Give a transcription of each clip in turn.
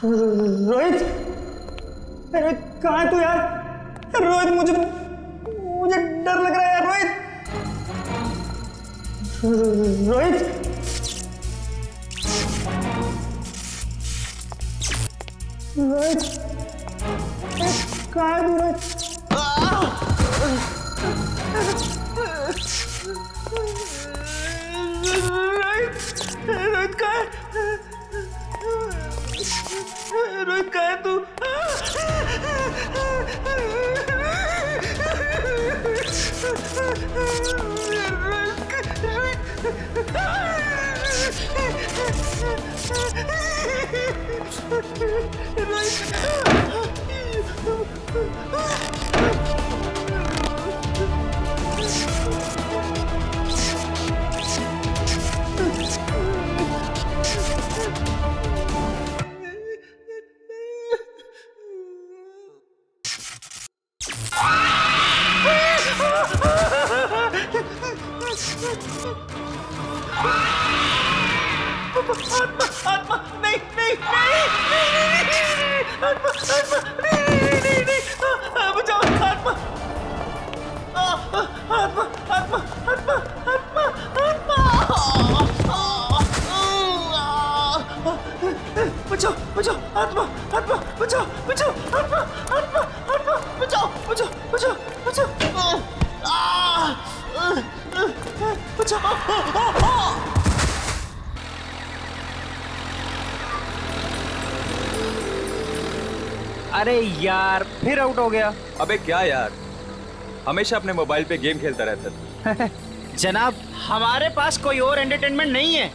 रोहित, रोहित कहाँ है तू यार? रोहित मुझे डर लग रहा है यार। रोहित, रोहित, रोहित कहाँ है तू? रोहित, रोहित कहाँ है? रोहित कहाँ है तू? आत्मा नहीं नहीं नहीं आत्मा आत्मा नहीं बचाओ आत्मा आत्मा आत्मा आत्मा आत्मा आत्मा बचाओ बचाओ आत्मा आत्मा बचाओ बचाओ आत्मा आत्मा आत्मा बचाओ बचाओ बचाओ बचाओ बचाओ। अरे यार फिर आउट हो गया। अबे क्या यार, हमेशा अपने मोबाइल पे गेम खेलता रहता था। जनाब हमारे पास कोई और एंटरटेनमेंट नहीं है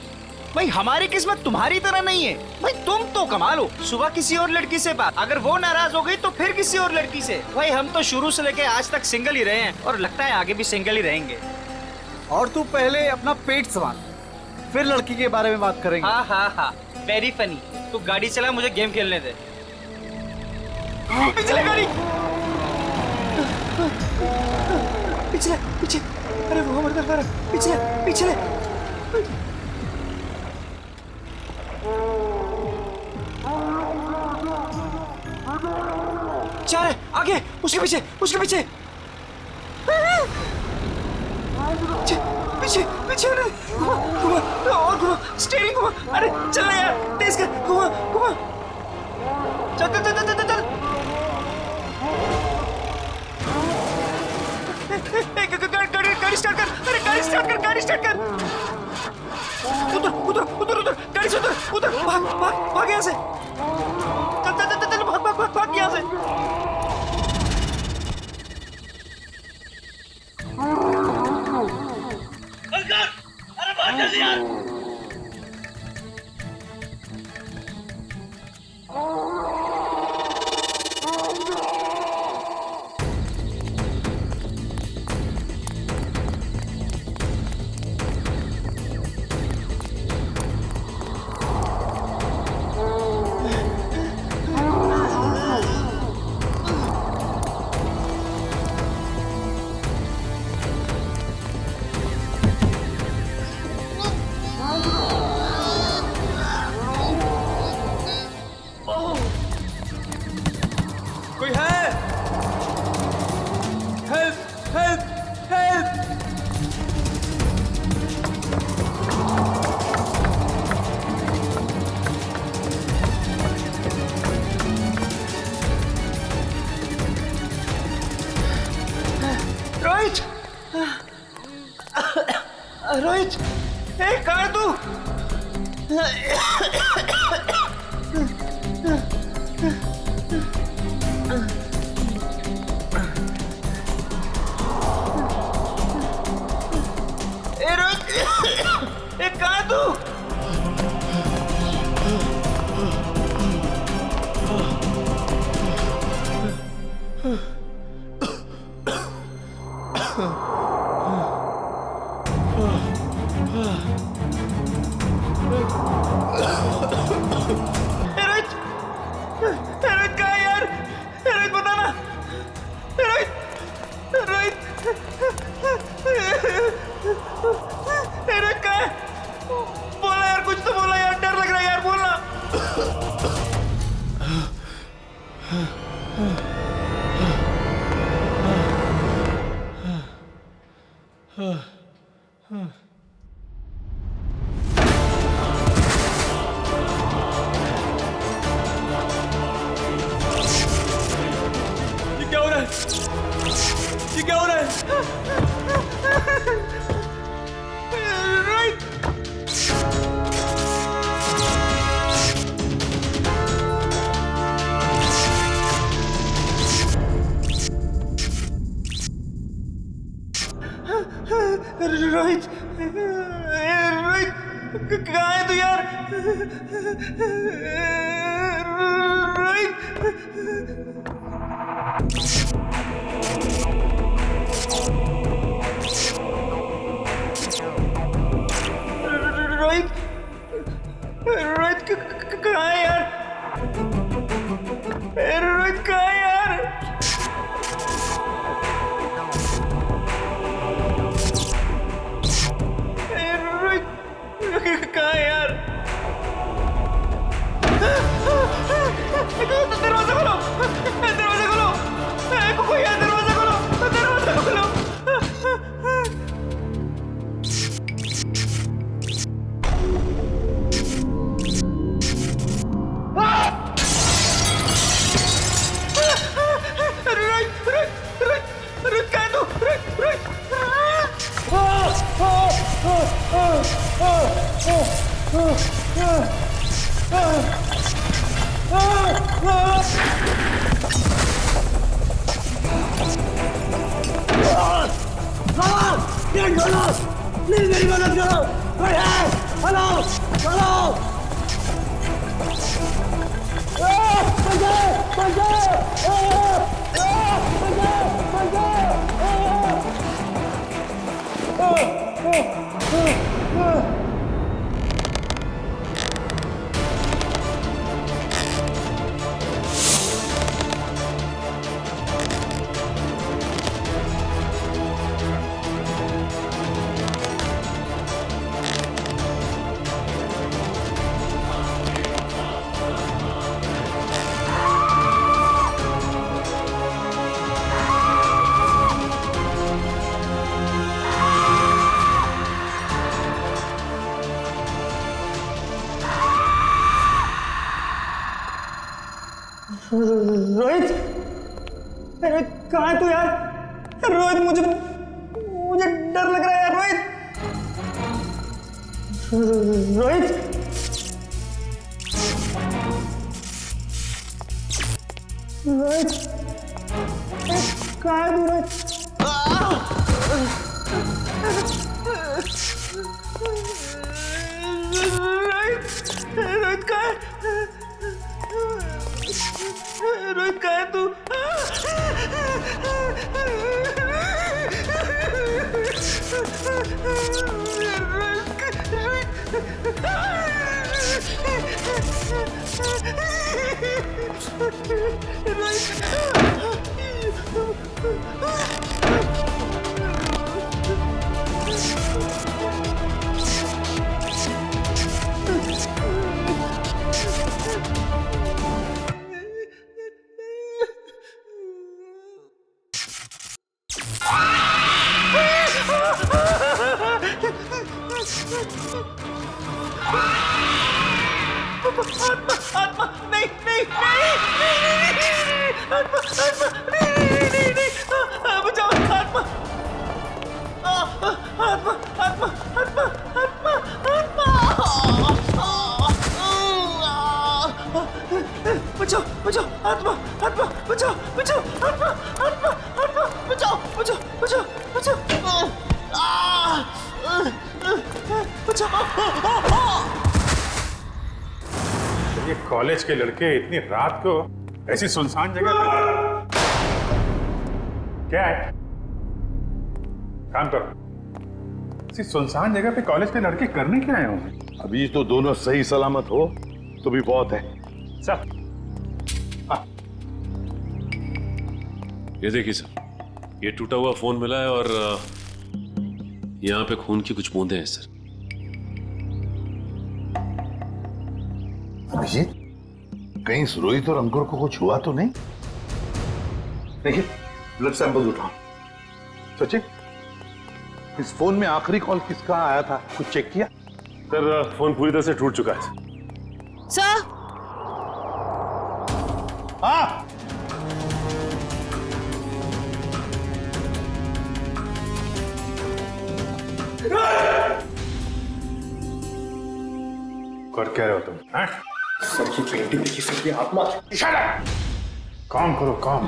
भाई, हमारी किस्मत तुम्हारी तरह नहीं है भाई। तुम तो कमाल हो, सुबह किसी और लड़की से बात, अगर वो नाराज हो गई तो फिर किसी और लड़की से। भाई हम तो शुरू से लेके आज तक सिंगल ही रहे हैं और लगता है आगे भी सिंगल ही रहेंगे। और तू पहले अपना पेट संभाल, फिर लड़की के बारे में बात करेंगे। हाँ हाँ हाँ, वेरी फनी। तू गाड़ी चला, मुझे गेम खेलने दे। पिछले गाड़ी, पिछले पीछे, अरे वो हमारे तरफ आ रहा है। पिछले पिछले जा रहे, आगे उसके पीछे उसके पीछे पीछे पीछे अरे घुमा घुमा और घुमा, स्टीयरिंग घुमा, अरे चल ना यार, तेज कर, घुमा घुमा, चल चल चल चल चल। गाड़ी स्टार्ट कर, अरे गाड़ी स्टार्ट कर, गाड़ी स्टार्ट कर। उधर उधर उधर उधर गाड़ी से उधर उधर, भाग भाग भाग यहाँ से, चल चल चल चल, भाग भाग भाग भाग यहाँ से। अरे भाग जल्दी यार। कोई है? Help help help. Rohit, Rohit, ए कहाँ है तू? ए रोहित, ए कहाँ है तू? रोहित, रोहित कहाँ है यार? रोहित बताना, रोहित, रोहित, रोहित कहाँ है? बोल कहाँ है तू यार? रोहित, रोहित, रोहित कहाँ है यार? रोहित कहाँ है यार? रोहित कहाँ है यार? दरवाजा खोलो, दरवाजा खोलो, कोई है? दरवाजा खोलो, दरवाजा खोलो। रोहित कहाँ है तू? रोहित, प्लीज मेरी मदद करो। हेलो हेलो रोहित, रोहित कहाँ है तू यार? रोहित मुझे डर लग रहा है यार। रोहित, रोहित, कहाँ है तू रोहित? रोहित कहाँ है? रोहित कहाँ है तू? आत्मा नहीं नहीं आत्मा नहीं बचाओ आत्मा आत्मा आत्मा आत्मा आत्मा आत्मा बचाओ बचाओ आत्मा आत्मा बचाओ बचाओ आत्मा आत्मा आत्मा बचाओ बचाओ बचाओ बचाओ बचाओ। ये कॉलेज के लड़के इतनी रात को ऐसी सुनसान जगह पर क्या है? काम करो, ऐसी सुनसान जगह पे कॉलेज के लड़के करने क्या आए होंगे? अभी तो दोनों सही सलामत हो तो भी बहुत है। सर ये देखिए सर, ये टूटा हुआ फोन मिला है और यहाँ पे खून की कुछ बूंदें हैं सर। अभिजीत, कहीं रोहित और अंकुर को कुछ हुआ तो नहीं? देखिए, ब्लड सैंपल उठाओ। सचिन, इस फोन में आखिरी कॉल किसका आया था, कुछ चेक किया? सर फोन पूरी तरह से टूट चुका है सर। हाँ, कर क्या रहे हो तुम? सर की पेंटिंग देखिए सर की आत्मा। काम करो काम।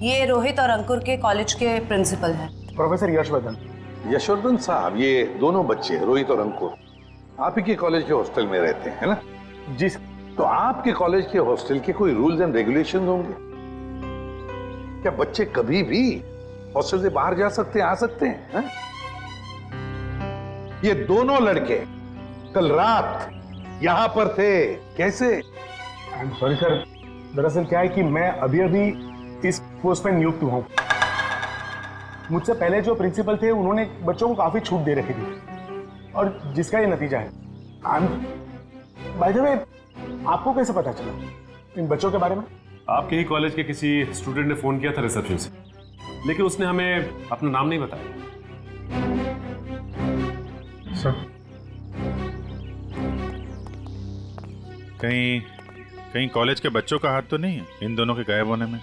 ये रोहित और अंकुर के कॉलेज के प्रिंसिपल हैं। प्रोफेसर यशवर्धन। यशवर्धन साहब, ये दोनों बच्चे रोहित और अंकुर आप ही के कॉलेज के हॉस्टल में रहते हैं, है ना? जी सर। तो आपके कॉलेज के हॉस्टल के कोई रूल्स एंड रेगुलेशंस होंगे? क्या बच्चे कभी भी हॉस्टल से बाहर जा सकते हैं, आ सकते हैं, है? ये दोनों लड़के कल रात यहां पर थे, कैसे? सॉरी सर, दरअसल क्या है कि मैं अभी अभी इस पोस्ट पे नियुक्त हुआ हूं। मुझसे पहले जो प्रिंसिपल थे उन्होंने बच्चों को काफी छूट दे रखी थी और जिसका ये नतीजा है। बाय द वे, आपको कैसे पता चला इन बच्चों के बारे में? आपके ही कॉलेज के किसी स्टूडेंट ने फोन किया था रिसेप्शन से, लेकिन उसने हमें अपना नाम नहीं बताया। सर, कहीं कॉलेज के बच्चों का हाथ तो नहीं है इन दोनों के गायब होने में?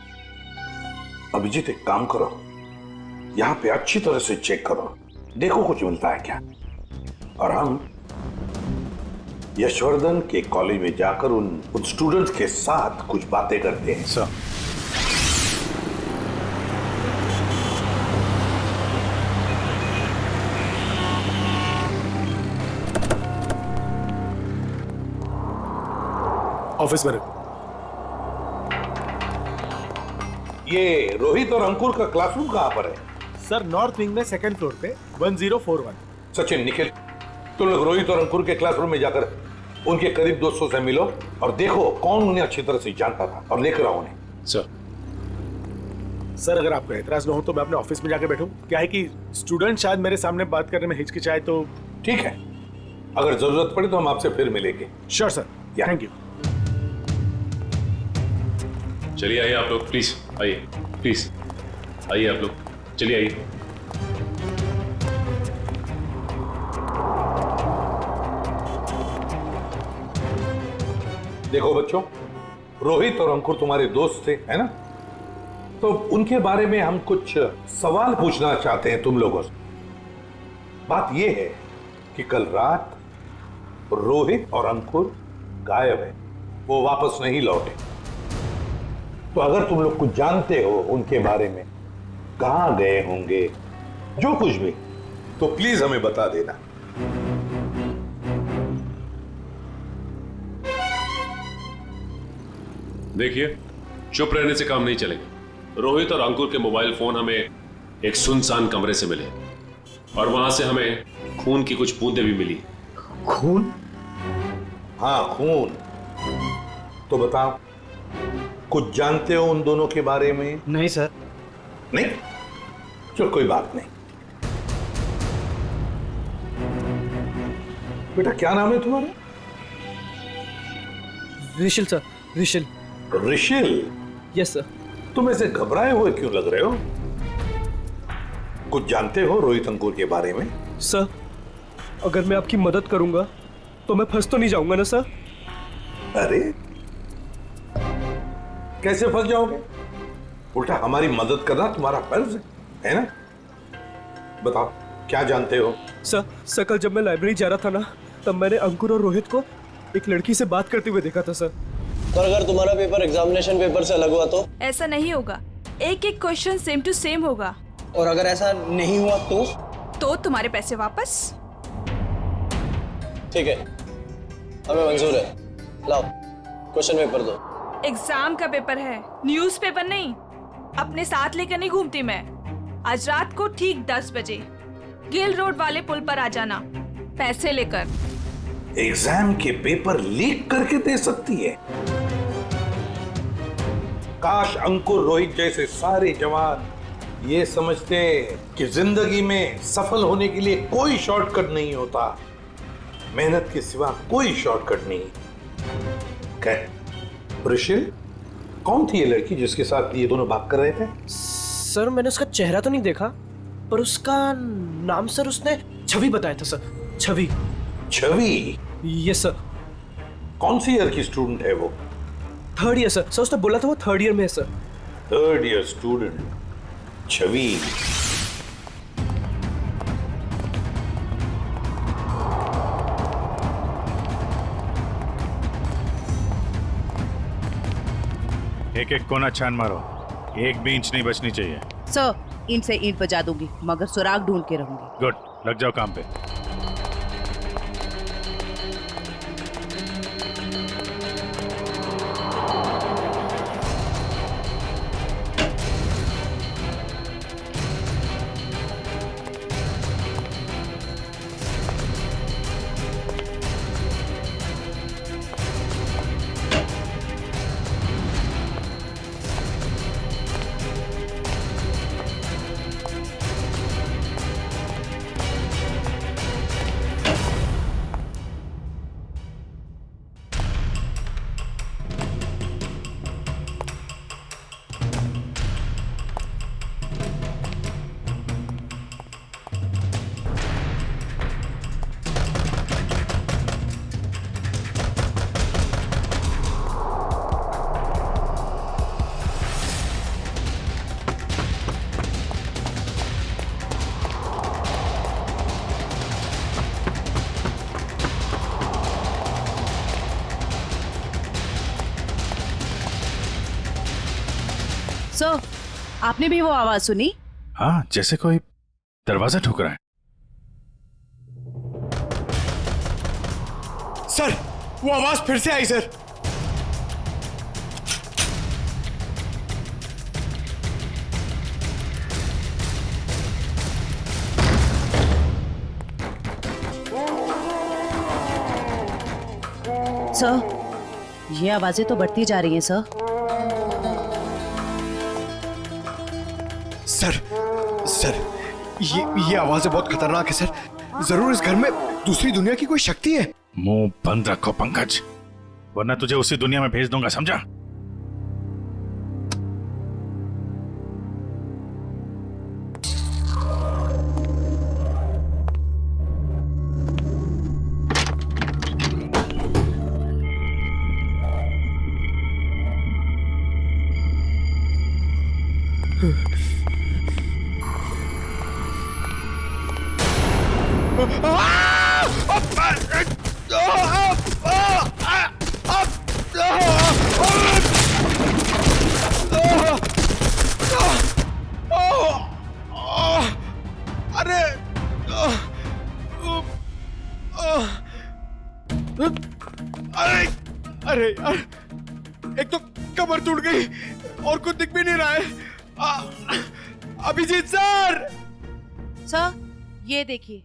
अभिजीत, एक काम करो, यहां पे अच्छी तरह से चेक करो, देखो कुछ मिलता है क्या। और हम यशवर्धन के कॉलेज में जाकर उन स्टूडेंट्स के साथ कुछ बातें करते हैं। सर, ऑफिस में ये रोहित और अंकुर का क्लासरूम कहां पर है? सर, नॉर्थ विंग में सेकंड फ्लोर पे 1041। सचिन, निखिल, तुम लोग रोहित और अंकुर के क्लासरूम में जाकर उनके करीब दोस्तों से मिलो और देखो कौन उन्हें अच्छी तरह से जानता था और लेकर आओ उन्हें। सर, अगर आपको एतराज न हो तो मैं अपने ऑफिस में जाके बैठूं। क्या है कि स्टूडेंट शायद मेरे सामने बात करने में हिचकिचाए तो। ठीक है, अगर जरूरत पड़े तो हम आपसे फिर मिलेंगे। Sure sir, thank you. चलिए आइए आप लोग, प्लीज आइए, प्लीज आइए आप लोग, चलिए आइए। देखो बच्चों, रोहित और अंकुर तुम्हारे दोस्त थे, है ना? तो उनके बारे में हम कुछ सवाल पूछना चाहते हैं तुम लोगों से। बात यह है कि कल रात रोहित और अंकुर गायब है, वो वापस नहीं लौटे। तो अगर तुम लोग कुछ जानते हो उनके बारे में, कहां गए होंगे, जो कुछ भी, तो प्लीज हमें बता देना। देखिए, चुप रहने से काम नहीं चलेगा। रोहित और अंकुर के मोबाइल फोन हमें एक सुनसान कमरे से मिले और वहां से हमें खून की बूंदें भी मिली। खून? हाँ, खून। तो बताओ, कुछ जानते हो उन दोनों के बारे में? नहीं सर। नहीं? चलो कोई बात नहीं। बेटा, क्या नाम है तुम्हारा? Rishil sir, Rishil. Rishil? Yes sir. तुम ऐसे घबराए हुए क्यों लग रहे हो? कुछ जानते हो रोहित अंकुर के बारे में? सर, अगर मैं आपकी मदद करूंगा तो मैं फंस तो नहीं जाऊंगा ना सर? अरे, कैसे फंस जाओगे? उल्टा हमारी मदद करना तुम्हारा फर्ज है ना? बताओ, क्या जानते हो? सर, कल जब मैं लाइब्रेरी जा रहा था ना, तब मैंने अंकुर और रोहित को एक लड़की से बात करते हुए देखा था सर। पर अगर तुम्हारा पेपर एग्जामिनेशन पेपर से अलग हुआ तो? ऐसा नहीं होगा, एक एक क्वेश्चन सेम टू सेम होगा। और अगर ऐसा नहीं हुआ तो तुम्हारे पैसे वापस। ठीक है, हमें मंजूर है। लाओ क्वेश्चन पेपर दो। एग्जाम का पेपर है, न्यूज़ पेपर नहीं। अपने साथ लेकर नहीं घूमती मैं। आज रात को ठीक 10 बजे गिल रोड वाले पुल पर आ जाना, पैसे लेकर। एग्जाम के पेपर लीक करके दे सकती है? काश अंकुर रोहित जैसे सारे जवान ये समझते कि जिंदगी में सफल होने के लिए कोई शॉर्टकट नहीं होता, मेहनत के सिवा कोई शॉर्टकट नहीं। खैर, ऋषिल, कौन थी ये लड़की जिसके साथ ये दोनों बात कर रहे थे? सर, मैंने उसका चेहरा तो नहीं देखा, पर उसका नाम सर उसने छवि बताया था sir. Chhavi. Chhavi? Yes sir. कौन सी ईयर की स्टूडेंट है वो? 3rd year sir. उसने बोला था वो 3rd ईयर में है सर। 3rd ईयर स्टूडेंट छवि। एक एक कोना छान मारो, एक भी इंच नहीं बचनी चाहिए। सर, ईंट से ईंट बजा दूंगी, मगर सुराग ढूंढ के रहूंगी। गुड, लग जाओ काम पे। सर, आपने भी वो आवाज सुनी? हाँ, जैसे कोई दरवाजा ठुक रहा है। सर, वो आवाज फिर से आई सर। सर, ये आवाजें तो बढ़ती जा रही हैं सर। सर, ये आवाजें बहुत खतरनाक है सर। जरूर इस घर में दूसरी दुनिया की कोई शक्ति है। मुंह बंद रखो पंकज, वरना तुझे उसी दुनिया में भेज दूंगा, समझा? अरे यार, एक तो कमर टूट गई और कुछ दिख भी नहीं रहा है। अभिजीत सर! सर, ये देखिए।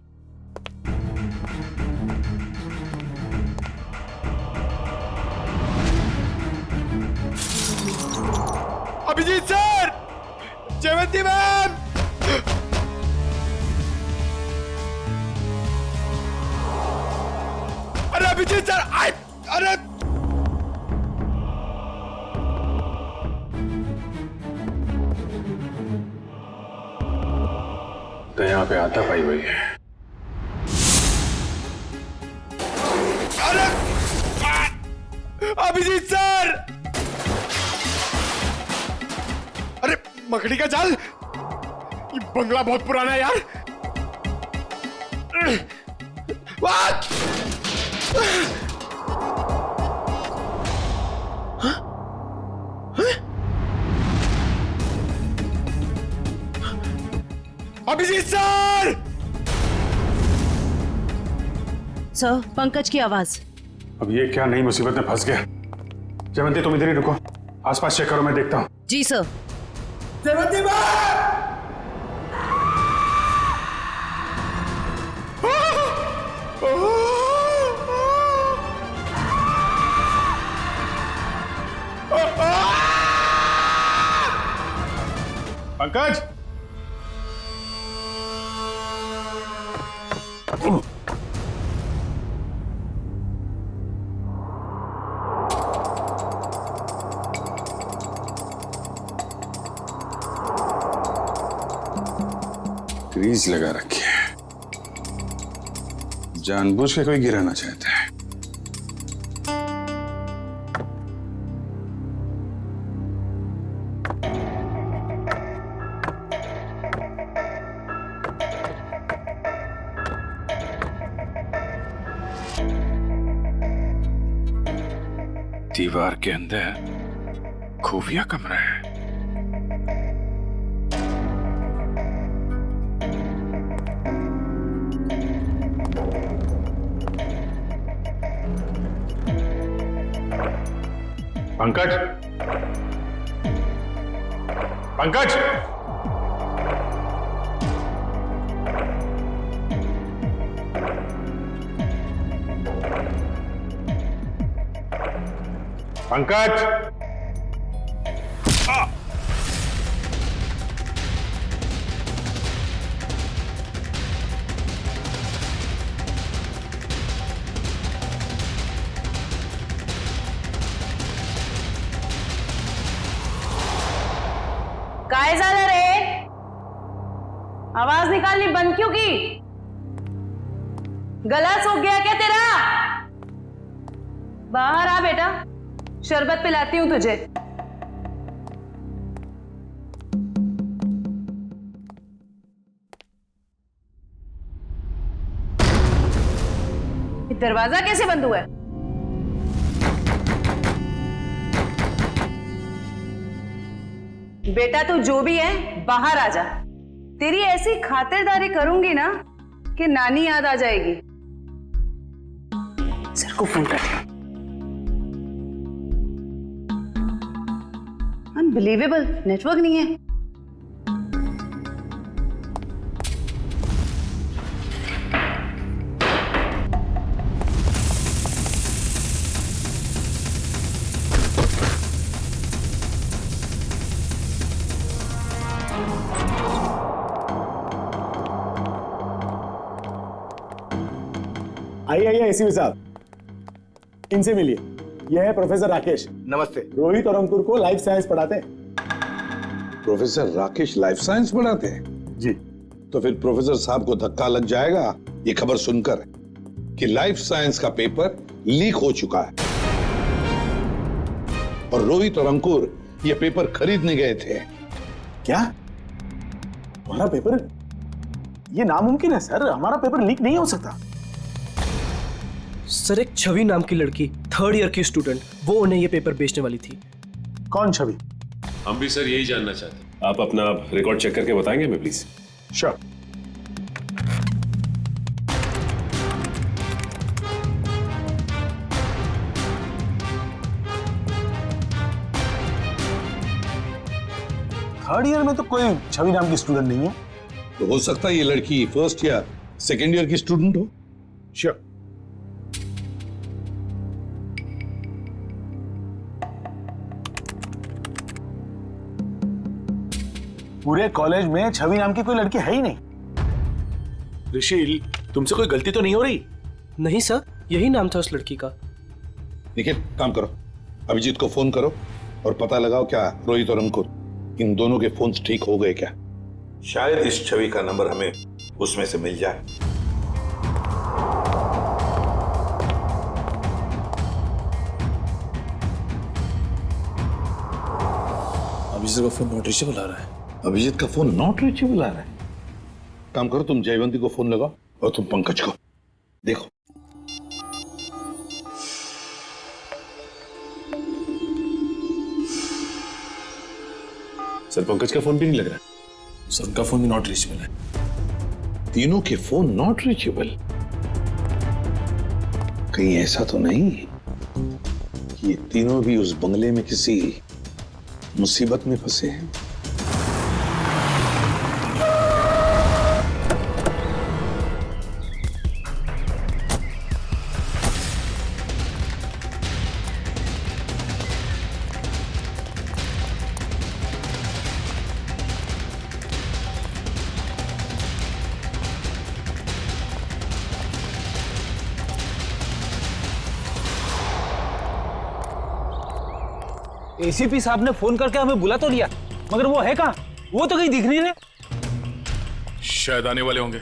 अभिजीत सर! जयवंती मैम! अरे अभिजीत सर! अरे तो यहाँ पे आता पाई हुई है। अरे अभिजीत सर! अरे मकड़ी का जाल! ये बंगला बहुत पुराना है यार। What? Abhijeet sir! Sir, Pankaj की आवाज। अब ये क्या नई मुसीबत में फंस गया। जयवंती, तुम इधर ही रुको, आसपास चेक करो, मैं देखता हूँ। जी sir. Jayvanti ma'am! Pankaj! Grease लगा रखी है, जानबूझ के कोई गिराना चाहता है। दीवार के अंदर खुफिया कमरा है। पंकज, पंकज, पंकज, काय झालं रे? आवाज निकालनी बंद क्यों की? गला सूख गया क्या तेरा? बाहर आ बेटा, शरबत पिलाती हूं तुझे। ये दरवाजा कैसे बंद हुआ है? बेटा तू जो भी है बाहर आ जा। तेरी ऐसी खातिरदारी करूंगी ना कि नानी याद आ जाएगी। सर को फोन कर। अनबिलीवेबल, नेटवर्क नहीं है। आइए आइए एसीपी साहब, इनसे मिलिए। यह है प्रोफेसर राकेश। नमस्ते। रोहित और अंकुर को लाइफ साइंस पढ़ाते हैं। प्रोफेसर राकेश लाइफ साइंस पढ़ाते हैं? जी। तो फिर प्रोफेसर साहब को धक्का लग जाएगा ये खबर सुनकर कि लाइफ साइंस का पेपर लीक हो चुका है और रोहित और अंकुर ये पेपर खरीदने गए थे। क्या? हमारा पेपर? ये नामुमकिन है सर, हमारा पेपर लीक नहीं हो सकता। सर, एक छवि नाम की लड़की, 3rd ईयर की स्टूडेंट, वो उन्हें ये पेपर बेचने वाली थी। कौन छवि? हम भी सर यही जानना चाहते हैं। आप अपना रिकॉर्ड चेक करके बताएंगे हमें प्लीज? श्योर। थर्ड ईयर में तो कोई छवि नाम की स्टूडेंट नहीं है। तो हो सकता है ये लड़की 1st या 2nd ईयर की स्टूडेंट हो। श्योर। पूरे कॉलेज में छवि नाम की कोई लड़की है ही नहीं। ऋषि, तुमसे कोई गलती तो नहीं हो रही? नहीं सर, यही नाम था उस लड़की का। निखिल, काम करो, अभिजीत को फोन करो और पता लगाओ क्या रोहित और अंकुर इन दोनों के फोन्स ठीक हो गए क्या। शायद इस छवि का नंबर हमें उसमें से मिल जाए। अभिजीत का फोन नॉट रीचेबल आ रहा है। अभिजीत का फोन नॉट रीचेबल आ रहा है। काम करो, तुम जयवंती को फोन लगाओ और तुम पंकज को देखो। सर, पंकज का फोन भी नहीं लग रहा। सर, उनका फोन भी नॉट रीचेबल है। तीनों के फोन नॉट रीचेबल। कहीं ऐसा तो नहीं कि ये तीनों भी उस बंगले में किसी मुसीबत में फंसे हैं? एसीपी साहब ने फोन करके हमें बुला तो लिया, मगर वो है कहाँ? वो तो कहीं दिख नहीं रहे। शायद आने वाले होंगे।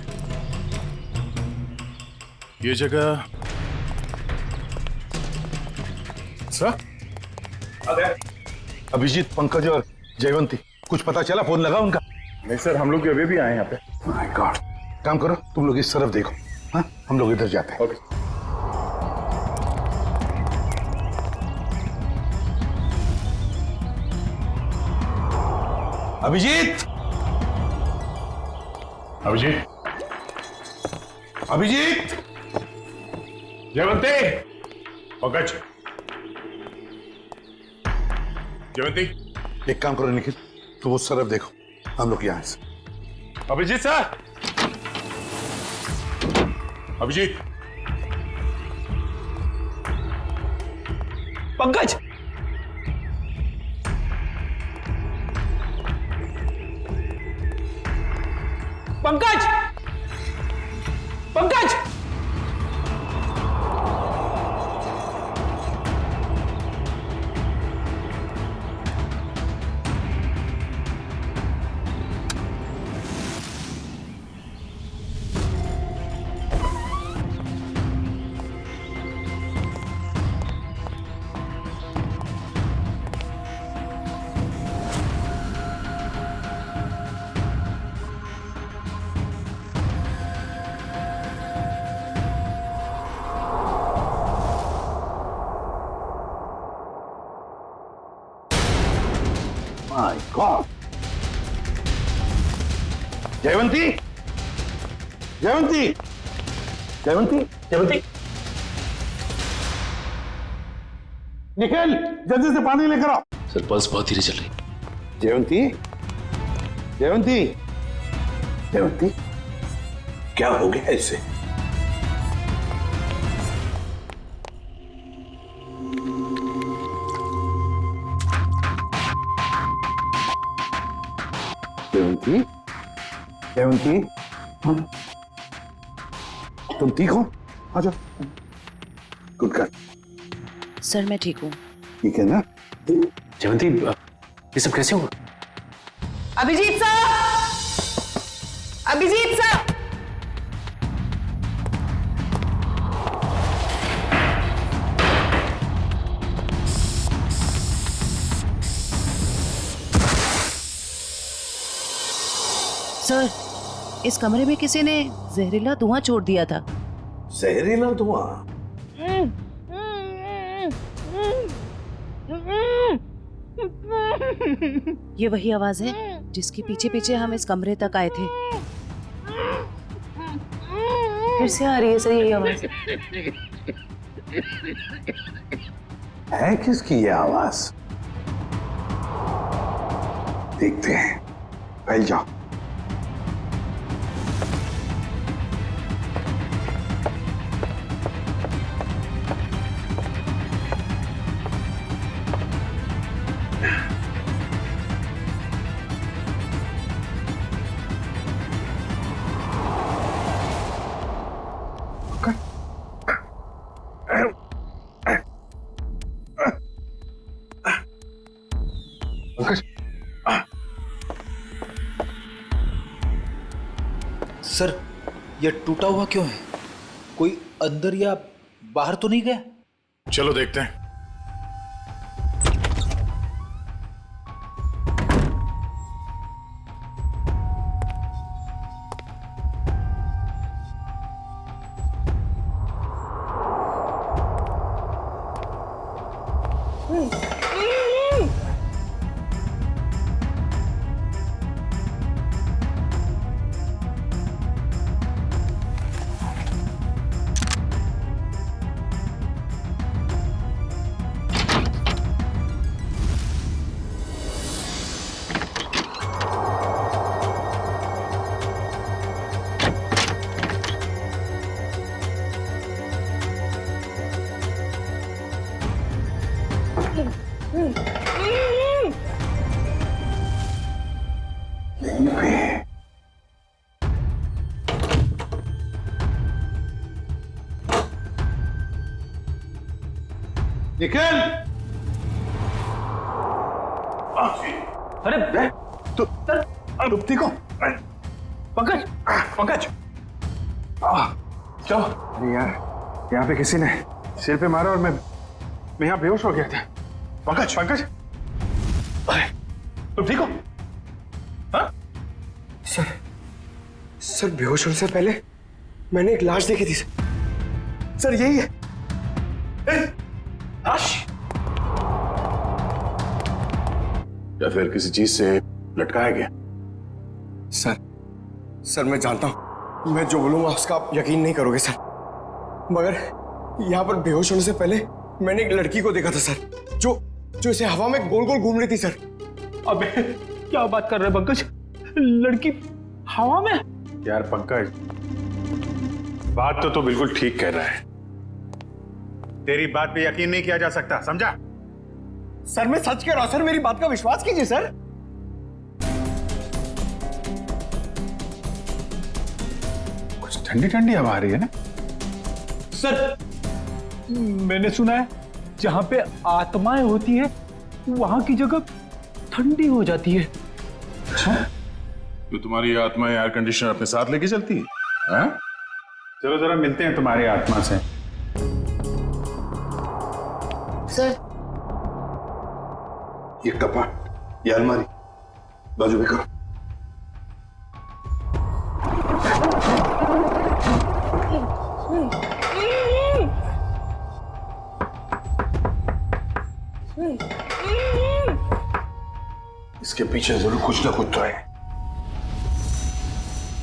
ये जगह सर, अभिजीत, पंकज और जयवंती, कुछ पता चला? फोन लगा उनका? नहीं सर, हम लोग अभी भी आए यहाँ पे। My God. काम करो, तुम लोग इस तरफ देखो। हाँ, हम लोग इधर जाते हैं। ओके। अभिजीत, अभिजीत, अभिजीत, जयवंती, पंकज, जयंती, एक काम करो निखिल, तो वो सरफ देखो, हम लोग यहाँ से। Abhijeet sir, Abhijeet, Pankaj, Pankaj, Pankaj, my god, Jayvanti, Jayvanti, Jayvanti, Jayvanti, Nikhil जल्दी से पानी लेकर आओ। सर पल्स बहुत धीरे चल रही। जयवंती, जयवंती, जयवंती, क्या हो गया इसे? जयवंती, जयवंती, तुम ठीक हो? आ जाओ। Good girl. सर मैं ठीक हूँ। ठीक है ना? जयवंती, ये सब कैसे हुआ? Abhijeet sir, Abhijeet sir, sir इस कमरे में किसी ने जहरीला धुआं छोड़ दिया था। जहरीला धुआं? ये वही आवाज है जिसके पीछे पीछे हम इस कमरे तक आए थे। फिर से आ रही है सर यही आवाज। है किसकी ये आवाज? देखते हैं। फैल जाओ। सर ये टूटा हुआ क्यों है? कोई अंदर या बाहर तो नहीं गया? चलो देखते हैं। निखिल! अरे तुम ठीक हो? पंकज, पंकज, चलो। अरे यार यहाँ पे किसी ने सिर पे मारा और मैं यहाँ बेहोश हो गया था। पंकज, पंकज, तुम ठीक हो? हाँ? सर बेहोश होने से पहले मैंने एक लाश देखी थी सर, यही है। लाश? या फिर किसी चीज से लटकाया गया? सर मैं जानता हूं मैं जो बोलूंगा उसका आप यकीन नहीं करोगे सर, मगर यहाँ पर बेहोश होने से पहले मैंने एक लड़की को देखा था सर, जो जो इसे हवा में गोल गोल घूम रही थी सर। अबे क्या बात कर रहे पंकज, लड़की हवा में? यार पंकज, बात तो तू बिल्कुल ठीक कह रहा है, तेरी बात पे यकीन नहीं किया जा सकता, समझा? सर मैं सच कह रहा हूं सर, मेरी बात का विश्वास कीजिए सर। कुछ ठंडी ठंडी हवा आ रही है ना सर मैंने सुना है जहां पे आत्माएं होती है वहां की जगह ठंडी हो जाती है। अच्छा, तो तुम्हारी आत्मा एयर कंडीशनर अपने साथ लेके चलती है? हाँ? चलो जरा मिलते हैं तुम्हारी आत्मा से। सर ये कपाट, ये अलमारी बाजू में करो। इसके पीछे जरूर कुछ ना कुछ तो है,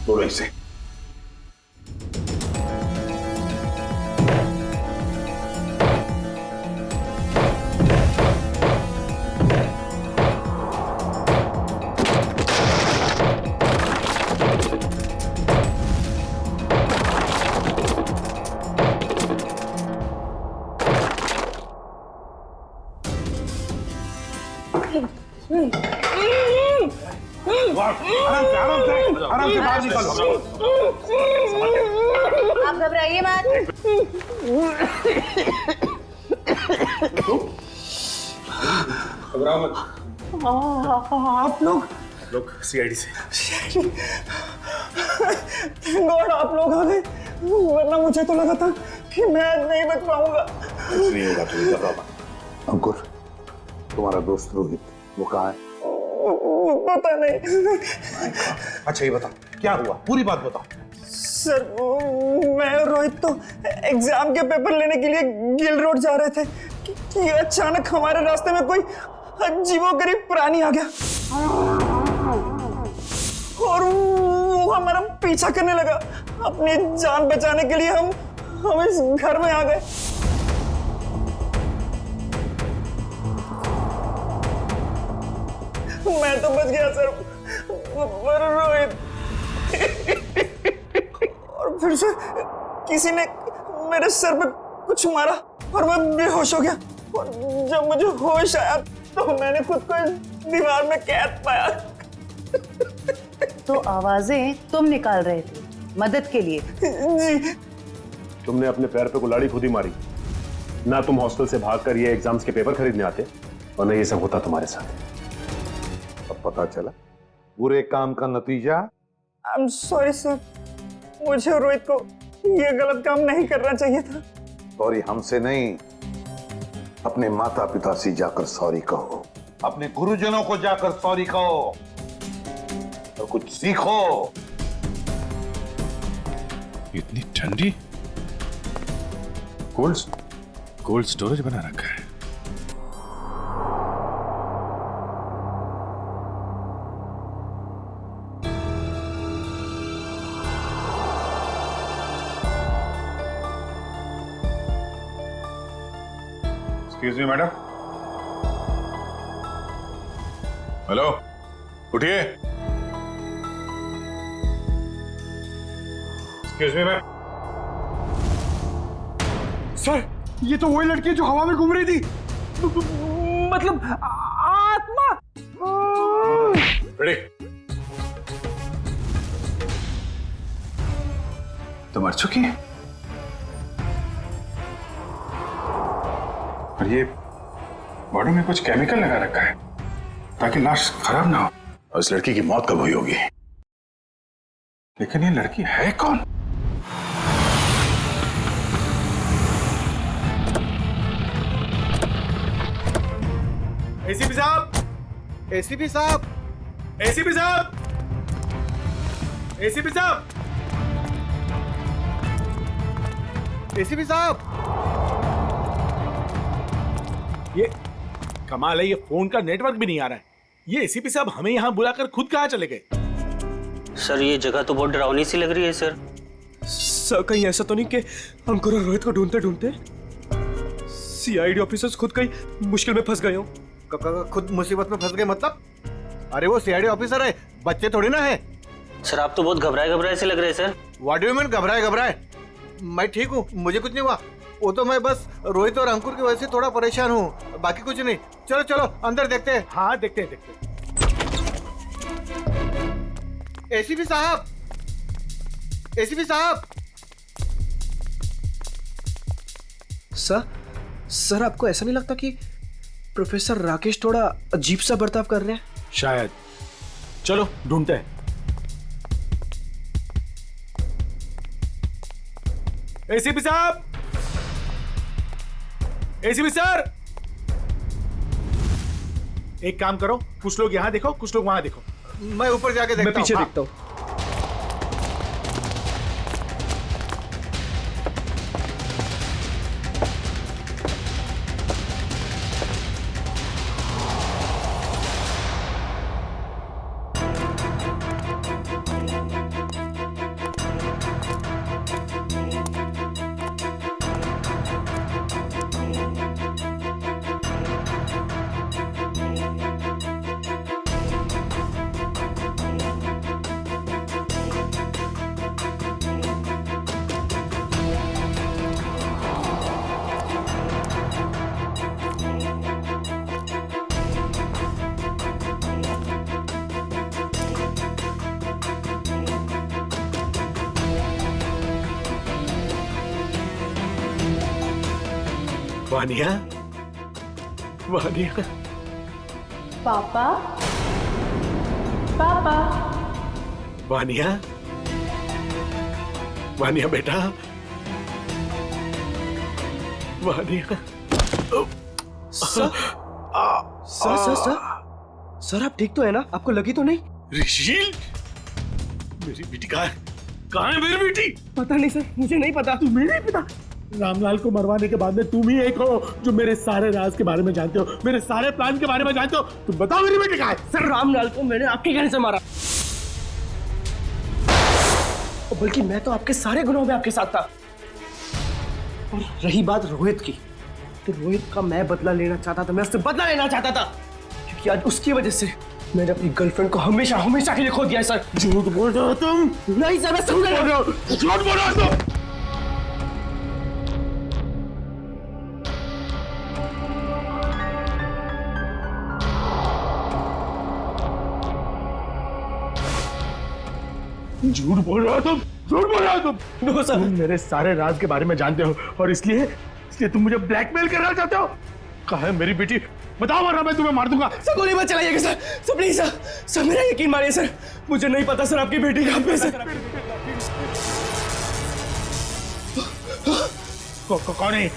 तोड़ो इसे। आराम से बाहर निकलो। आप घबराइए मत। घबराओ मत। आप लोग सीआईडी से। थैंक गॉड आप लोग आ गए, वरना मुझे तो लगा था कि मैं नहीं बच पाऊंगा। कुछ नहीं होगा, तुम घबराओ मत। अंकुर, तुम्हारा दोस्त रोहित वो कहाँ है? पता नहीं। अच्छा ये बता, क्या हुआ, पूरी बात बताओ। सर मैं और रोहित तो एग्जाम के पेपर लेने के लिए गिल रोड जा रहे थे कि अचानक हमारे रास्ते में कोई अजीबोगरीब प्राणी आ गया और वो हमारा पीछा करने लगा। अपनी जान बचाने के लिए हम इस घर में आ गए। मैं तो बच गया सर, पर रोहित और फिर से किसी ने मेरे सर पे कुछ मारा और मैं बेहोश हो गया। और जब मुझे होश आया तो मैंने खुद को दीवार में कैद पाया। तो आवाजें तुम निकाल रहे थे मदद के लिए? जी। तुमने अपने पैर पे कुल्हाड़ी खुद ही मारी ना। तुम हॉस्टल से भागकर ये एग्जाम्स के पेपर खरीदने आते और न ये सब होता तुम्हारे साथ। अब पता चला बुरे काम का नतीजा। आई एम सॉरी सर, मुझे और रोहित को ये गलत काम नहीं करना चाहिए था। सॉरी हमसे नहीं, अपने माता पिता से जाकर सॉरी कहो, अपने गुरुजनों को जाकर सॉरी कहो और कुछ सीखो। इतनी ठंडी, कोल्ड स्टोरेज बना रखा है। Excuse me madam. हेलो, उठिए। Excuse me ma'am. सर ये तो वही लड़की है जो हवा में घूम रही थी। मतलब आत्मा। रेडी? तो मर चुकी है और ये बॉडी में कुछ केमिकल लगा रखा है ताकि लाश खराब ना हो। और इस लड़की की मौत कब हुई होगी? लेकिन ये लड़की है कौन? एसीपी साहब, एसीपी साहब, एसीपी साहब, एसीपी साहब, एसीपी साहब। ये कमाल है, ये फोन का नेटवर्क भी नहीं आ रहा है। ये एसीपी साहब हमें यहाँ बुलाकर खुद कहाँ चले गए? सर ये जगह तो बहुत डरावनी सी लग रही है सर। सर कहीं ऐसा तो नहीं कि अंकुर और रोहित को ढूंढते ढूंढते सीआईडी ऑफिसर्स खुद कहीं मुश्किल में फंस गए हो? खुद मुसीबत में फंस गए मतलब? अरे वो सीआईडी ऑफिसर है, बच्चे थोड़ी ना है। सर आप तो बहुत घबराए से लग रहे हैं sir. What do you mean घबराए? मैं ठीक हूँ, मुझे कुछ नहीं हुआ। वो तो मैं बस रोहित और अंकुर की वजह से थोड़ा परेशान हूँ, बाकी कुछ नहीं। चलो चलो अंदर देखते हैं। हाँ देखते हैं। एसीपी साहब, सर आपको ऐसा नहीं लगता कि प्रोफेसर राकेश थोड़ा अजीब सा बर्ताव कर रहे हैं? शायद। चलो ढूंढते हैं। एसीपी साहब, एसीपी सर, एक काम करो, कुछ लोग यहां देखो, कुछ लोग वहां देखो। मैं ऊपर जाके देखता हूं। मैं पीछे हाँ। देखता हूँ। वानिया, पापा, पापा, वानिया बेटा, वानिया। सर आप ठीक तो है ना? आपको लगी तो नहीं? ऋषि, मेरी बेटी कहाँ है मेरी बेटी? पता नहीं सर, मुझे नहीं पता। तुम्हें नहीं पता? रामलाल को मरवाने के बाद में तुम ही एक हो जो मेरे सारे राज के बारे में जानते हो, मेरे सारे प्लान के बारे में जानते हो। तुम बताओ मेरी बेटी कहाँ है? सर रामलाल को मैंने आपके कहने से मारा, बल्कि मैं तो आपके सारे गुनाहों में आपके साथ था। और रही बात रोहित की, तो रोहित का मैं बदला लेना चाहता था, मैं उससे बदला लेना चाहता था, क्योंकि आज उसकी वजह से मैंने अपनी गर्लफ्रेंड को हमेशा हमेशा के लिए खो दिया है। सर झूठ बोल रहे हो तुम। नहीं सर, मैं समझ रहा हूं। झूठ बोल रहे हो तुम। झूठ बोल रहे हो तुम, झूठ बोल रहे हो तुम। नो सर, तुम मेरे सारे राज के बारे में जानते हो और इसलिए तुम मुझे ब्लैकमेल करना चाहते हो। कहाँ है मेरी बेटी? बताओ वरना मैं तुम्हें मार दूंगा। सर गोली मत चलाइएगा सर, सर प्लीज सर मेरा यकीन मानिए सर, मुझे नहीं पता सर आपकी बेटी कहाँ पे। सर कौन है?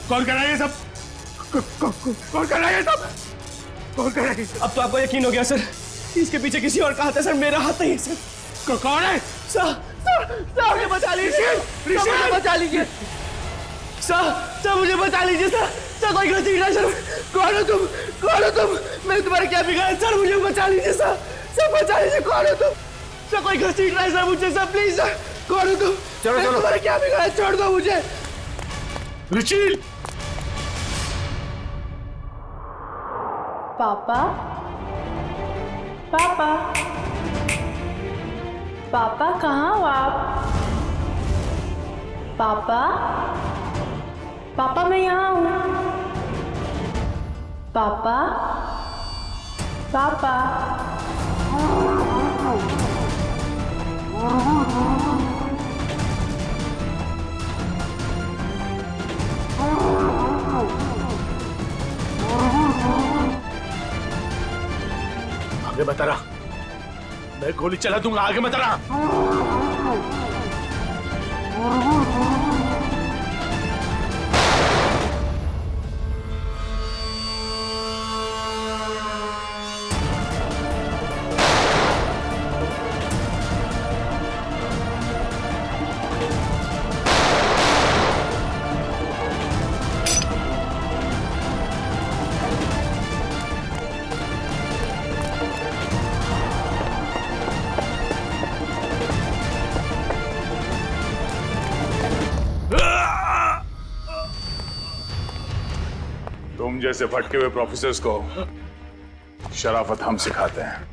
कौन कर रहा है ये सब? कौन कर रहा है ये सब? कौन कर रहा है? अब तो आपको यकीन हो गया सर, इसके पीछे किसी और का हाथ है सर, मेरा हाथ नहीं है सर। कौन है? सर मुझे बचा लीजिए, मुझे बचा लीजिए सर, मुझे बचा लीजिए सर, कोई गलती नहीं सर। कौन हो तुम? मैंने तुम्हारा क्या बिगाड़ा सर? मुझे बचा लीजिए सर, बचा लीजिए। कौन हो तुम? सर कोई गलती नहीं सर मुझे, सर प्लीज सर। कौन हो तुम? चलो तुम्हारा क्या बिगाड़ा? छोड़ दो मुझे। ऋषि, पापा, पापा, पापा कहाँ हो आप? पापा, पापा मैं यहाँ हूँ। पापा, पापा, आगे बता रहा, मैं गोली चला दूंगा। आगे बता रहा। जैसे भटके हुए प्रोफेसर्स को शराफत हम सिखाते हैं।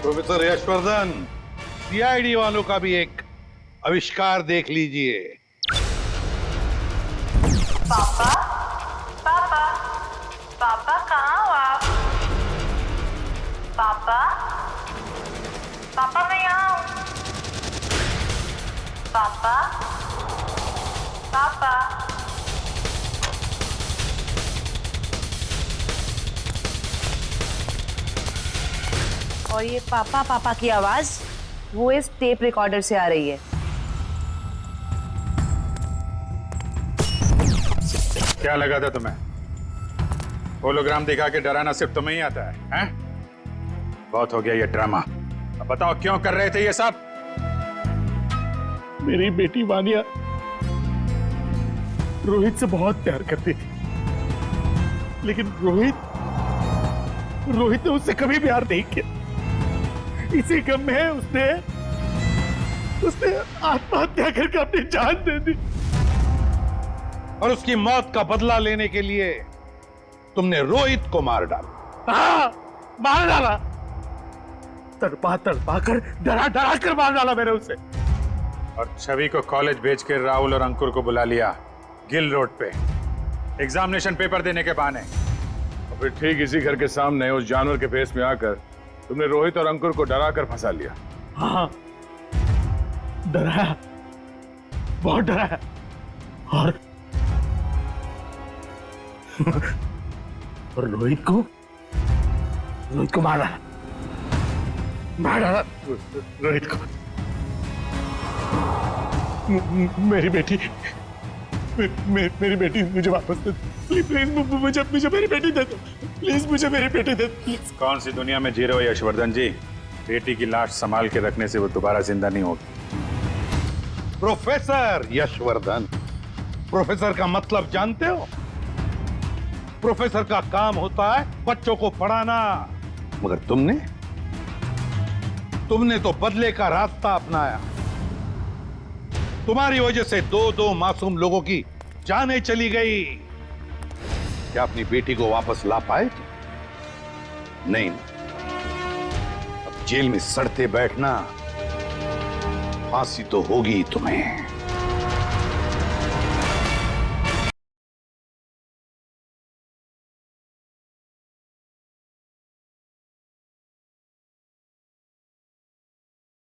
प्रोफेसर यशवर्धन, सीआईडी वालों का भी एक आविष्कार देख लीजिए। पापा पापा पापा कहाँ हो आप? पापा पापा मैं यहाँ हूँ। पापा पापा और ये पापा पापा की आवाज वो इस टेप रिकॉर्डर से आ रही है। क्या लगा था तुम्हें? होलोग्राम दिखा के डराना सिर्फ तुम्हें ही आता है, हैं? बहुत हो गया ये ड्रामा। अब बताओ क्यों कर रहे थे ये सब? मेरी बेटी वानिया रोहित से बहुत प्यार करती थी, लेकिन रोहित ने उससे कभी प्यार नहीं किया। इसी गम में उसने आत्महत्या करके अपनी जान दे दी। और उसकी मौत का बदला लेने के लिए तुमने रोहित को मार डाला। हाँ, मार डाला। तड़पा कर डरा कर मार डाला मैंने उसे। और छवि को कॉलेज भेज के राहुल और अंकुर को बुला लिया गिल रोड पे एग्जामिनेशन पेपर देने के बहाने। और फिर ठीक इसी घर के सामने उस जानवर के फेस में आकर तुमने रोहित और अंकुर को डरा कर फंसा लिया। हाँ, डराया, बहुत डराया। और रोहित को मार डाला रोहित को। मेरी बेटी मुझे वापस दे, प्लीज मुझे मेरी बेटी दे दो, प्लीज मुझे मेरी बेटी दे दो। कौन सी दुनिया में जी रहे हो यशवर्धन जी? बेटी की लाश संभाल के रखने से वो दोबारा जिंदा नहीं होगी। प्रोफेसर यशवर्धन, प्रोफेसर का मतलब जानते हो? प्रोफेसर का काम होता है बच्चों को पढ़ाना, मगर तुमने तो बदले का रास्ता अपनाया। तुम्हारी वजह से दो मासूम लोगों की जानें चली गई। क्या अपनी बेटी को वापस ला पाए? नहीं, अब जेल में सड़ते बैठना, फांसी तो होगी तुम्हें।